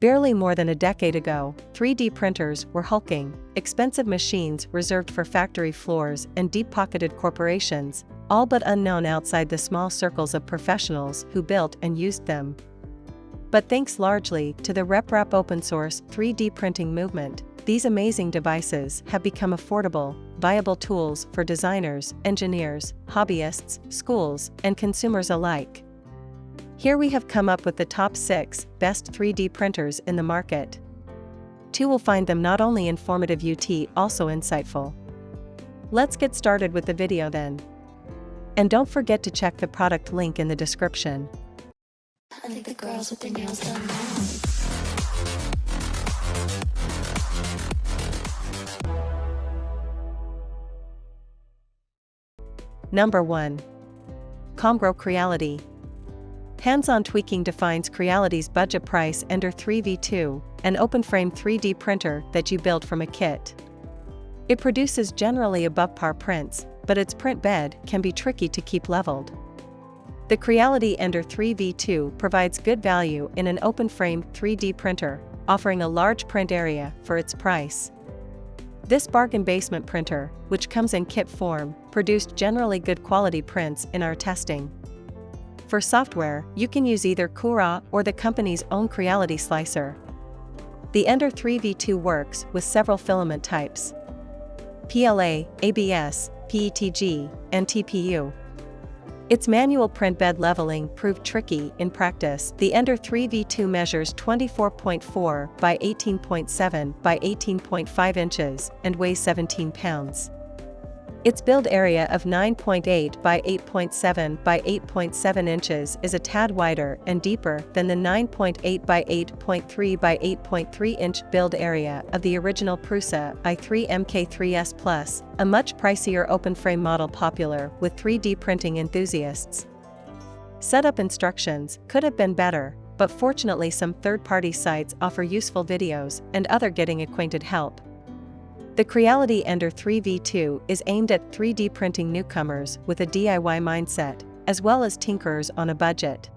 Barely more than a decade ago, 3D printers were hulking, expensive machines reserved for factory floors and deep-pocketed corporations, all but unknown outside the small circles of professionals who built and used them. But thanks largely to the RepRap open-source 3D printing movement, these amazing devices have become affordable, viable tools for designers, engineers, hobbyists, schools, and consumers alike. Here we have come up with the top 6 best 3D printers in the market. 2 will find them not only informative but also insightful. Let's get started with the video then. And don't forget to check the product link in the description. I think the girls with their nails done now. Number 1. COMGROW Creality. Hands-on tweaking defines Creality's budget price Ender 3v2, an open-frame 3D printer that you build from a kit. It produces generally above-par prints, but its print bed can be tricky to keep leveled. The Creality Ender 3v2 provides good value in an open-frame 3D printer, offering a large print area for its price. This bargain basement printer, which comes in kit form, produced generally good quality prints in our testing. For software, you can use either COMGROW or the company's own Creality slicer. The Ender 3v2 works with several filament types: PLA, ABS, PETG, and TPU. Its manual print bed leveling proved tricky in practice. The Ender 3v2 measures 24.4 by 18.7 by 18.5 inches and weighs 17 pounds. Its build area of 9.8 by 8.7 by 8.7 inches is a tad wider and deeper than the 9.8 by 8.3 by 8.3 inch build area of the original Prusa i3 MK3S Plus, a much pricier open-frame model popular with 3D printing enthusiasts. Setup instructions could have been better, but fortunately some third-party sites offer useful videos and other getting acquainted help. The Creality Ender 3v2 is aimed at 3D printing newcomers with a DIY mindset, as well as tinkerers on a budget.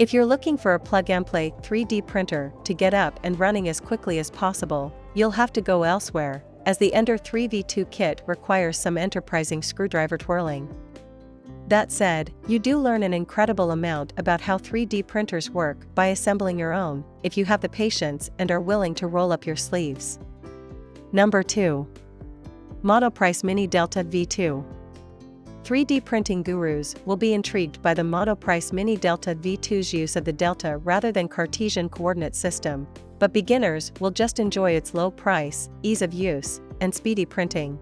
If you're looking for a plug-and-play 3D printer to get up and running as quickly as possible, you'll have to go elsewhere, as the Ender 3v2 kit requires some enterprising screwdriver twirling. That said, you do learn an incredible amount about how 3D printers work by assembling your own, if you have the patience and are willing to roll up your sleeves. Number 2. Monoprice Mini Delta V2. 3D printing gurus will be intrigued by the Monoprice Mini Delta V2's use of the Delta rather than Cartesian coordinate system, but beginners will just enjoy its low price, ease of use, and speedy printing.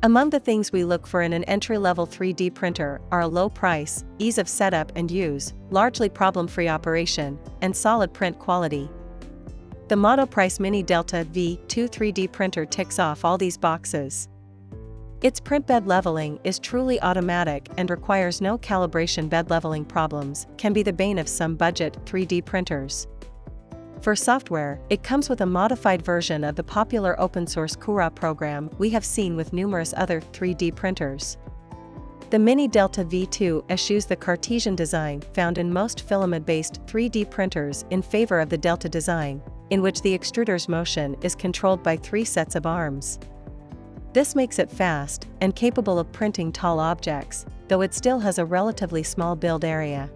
Among the things we look for in an entry-level 3D printer are a low price, ease of setup and use, largely problem-free operation, and solid print quality. The Monoprice Mini Delta V2 3D printer ticks off all these boxes. Its print bed leveling is truly automatic and requires no calibration. Bed leveling problems can be the bane of some budget 3D printers. For software, it comes with a modified version of the popular open-source COMGROW program we have seen with numerous other 3D printers. The Mini Delta V2 eschews the Cartesian design found in most filament-based 3D printers in favor of the Delta design, in which the extruder's motion is controlled by 3 sets of arms. This makes it fast and capable of printing tall objects, though it still has a relatively small build area.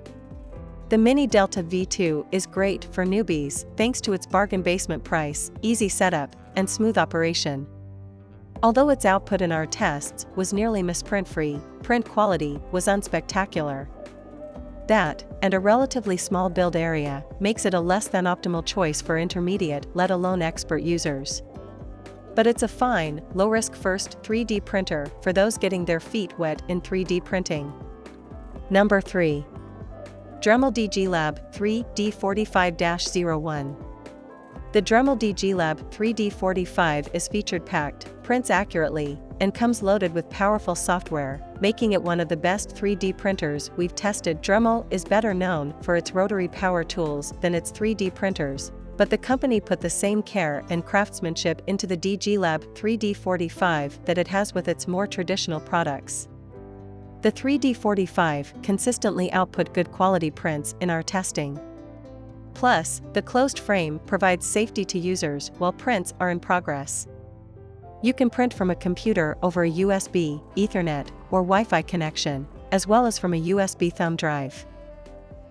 The Mini Delta V2 is great for newbies thanks to its bargain basement price, easy setup, and smooth operation. Although its output in our tests was nearly misprint-free, print quality was unspectacular. That, and a relatively small build area, makes it a less than optimal choice for intermediate, let alone expert users. But it's a fine, low-risk first 3D printer for those getting their feet wet in 3D printing. Number 3. Dremel DigiLab 3D45-01. The Dremel DigiLab 3D45 is featured-packed, prints accurately, and comes loaded with powerful software, making it one of the best 3D printers we've tested. Dremel is better known for its rotary power tools than its 3D printers, but the company put the same care and craftsmanship into the DigiLab 3D45 that it has with its more traditional products. The 3D45 consistently output good quality prints in our testing. Plus, the closed frame provides safety to users while prints are in progress. You can print from a computer over a USB, Ethernet, or Wi-Fi connection, as well as from a USB thumb drive.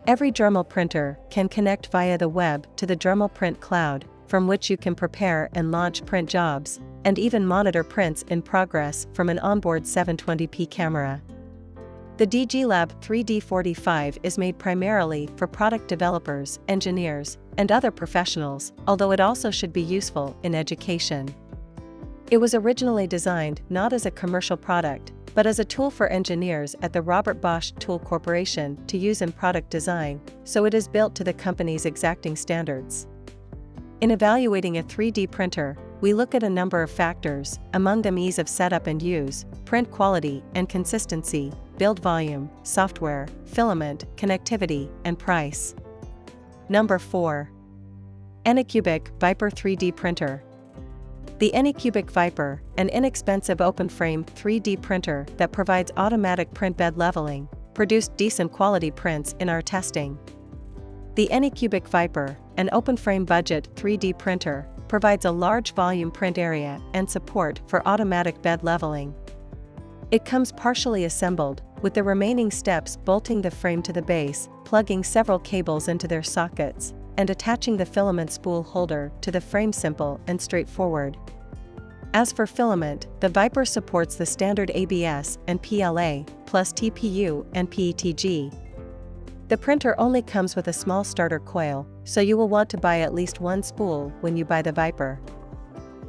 Every Dremel printer can connect via the web to the Dremel Print Cloud, from which you can prepare and launch print jobs, and even monitor prints in progress from an onboard 720p camera. The DigiLab 3D45 is made primarily for product developers, engineers, and other professionals, although it also should be useful in education. It was originally designed not as a commercial product, but as a tool for engineers at the Robert Bosch Tool Corporation to use in product design, so it is built to the company's exacting standards. In evaluating a 3D printer, we look at a number of factors, among them ease of setup and use, print quality and consistency, build volume, software, filament, connectivity, and price. Number 4. Anycubic Vyper 3D Printer. The Anycubic Vyper, an inexpensive open-frame 3D printer that provides automatic print bed leveling, produced decent quality prints in our testing. The Anycubic Vyper, an open-frame budget 3D printer, provides a large volume print area and support for automatic bed leveling. It comes partially assembled, with the remaining steps bolting the frame to the base, plugging several cables into their sockets, and attaching the filament spool holder to the frame. Simple and straightforward. As for filament, the Vyper supports the standard ABS and PLA, plus TPU and PETG. The printer only comes with a small starter coil, so you will want to buy at least one spool when you buy the Vyper.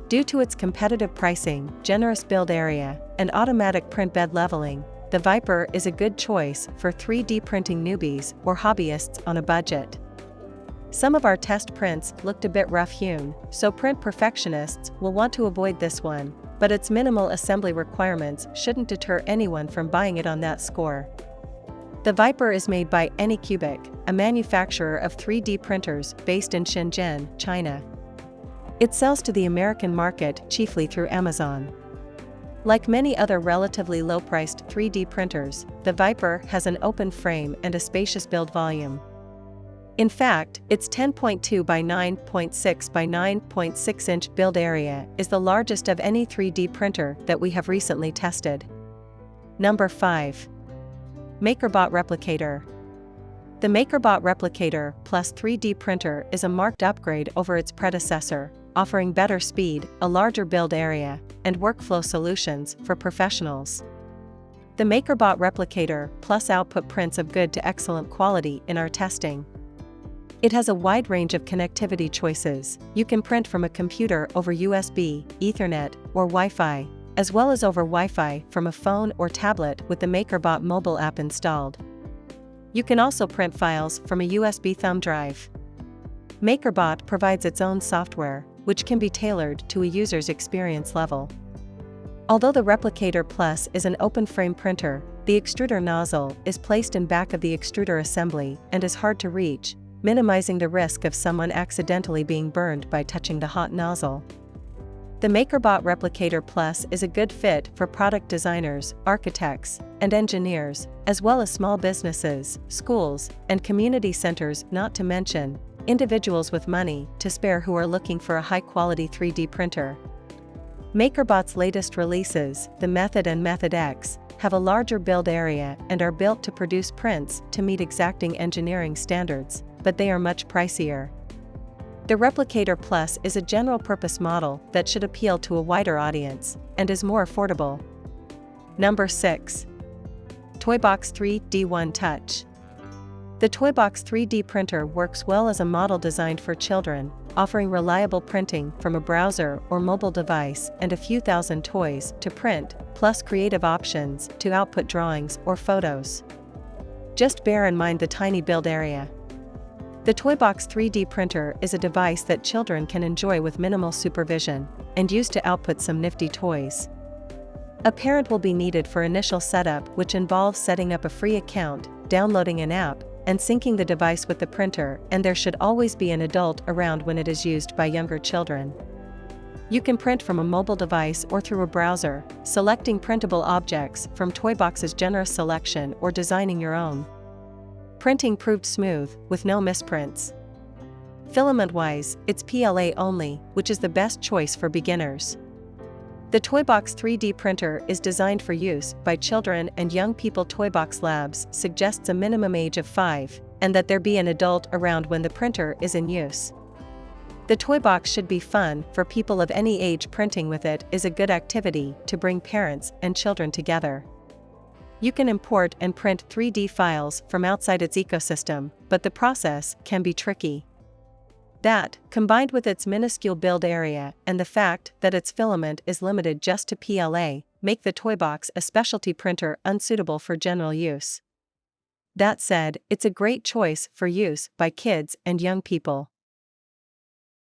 Due to its competitive pricing, generous build area, and automatic print bed leveling, the Vyper is a good choice for 3D printing newbies or hobbyists on a budget. Some of our test prints looked a bit rough-hewn, so print perfectionists will want to avoid this one, but its minimal assembly requirements shouldn't deter anyone from buying it on that score. The Vyper is made by Anycubic, a manufacturer of 3D printers based in Shenzhen, China. It sells to the American market chiefly through Amazon. Like many other relatively low-priced 3D printers, the Vyper has an open frame and a spacious build volume. In fact, its 10.2 by 9.6 by 9.6 inch build area is the largest of any 3D printer that we have recently tested. Number 5. MakerBot Replicator. The MakerBot Replicator Plus 3D printer is a marked upgrade over its predecessor, offering better speed, a larger build area, and workflow solutions for professionals. The MakerBot Replicator Plus output prints of good to excellent quality in our testing. It has a wide range of connectivity choices. You can print from a computer over USB, Ethernet, or Wi-Fi, as well as over Wi-Fi from a phone or tablet with the MakerBot mobile app installed. You can also print files from a USB thumb drive. MakerBot provides its own software, which can be tailored to a user's experience level. Although the Replicator Plus is an open-frame printer, the extruder nozzle is placed in back of the extruder assembly and is hard to reach, minimizing the risk of someone accidentally being burned by touching the hot nozzle. The MakerBot Replicator Plus is a good fit for product designers, architects, and engineers, as well as small businesses, schools, and community centers, not to mention individuals with money to spare who are looking for a high-quality 3D printer. MakerBot's latest releases, the Method and Method X, have a larger build area and are built to produce prints to meet exacting engineering standards, but they are much pricier. The Replicator Plus is a general-purpose model that should appeal to a wider audience, and is more affordable. Number 6. Toybox 3D1 Touch. The Toybox 3D printer works well as a model designed for children, offering reliable printing from a browser or mobile device and a few thousand toys to print, plus creative options to output drawings or photos. Just bear in mind the tiny build area. The Toybox 3D printer is a device that children can enjoy with minimal supervision, and use to output some nifty toys. A parent will be needed for initial setup, which involves setting up a free account, downloading an app, and syncing the device with the printer, and there should always be an adult around when it is used by younger children. You can print from a mobile device or through a browser, selecting printable objects from Toybox's generous selection or designing your own. Printing proved smooth, with no misprints. Filament-wise, it's PLA only, which is the best choice for beginners. The Toybox 3D printer is designed for use by children and young people. Toybox Labs suggests a minimum age of 5, and that there be an adult around when the printer is in use. The Toybox should be fun for people of any age. Printing with it is a good activity to bring parents and children together. You can import and print 3D files from outside its ecosystem, but the process can be tricky. That, combined with its minuscule build area and the fact that its filament is limited just to PLA, make the Toybox a specialty printer unsuitable for general use. That said, it's a great choice for use by kids and young people.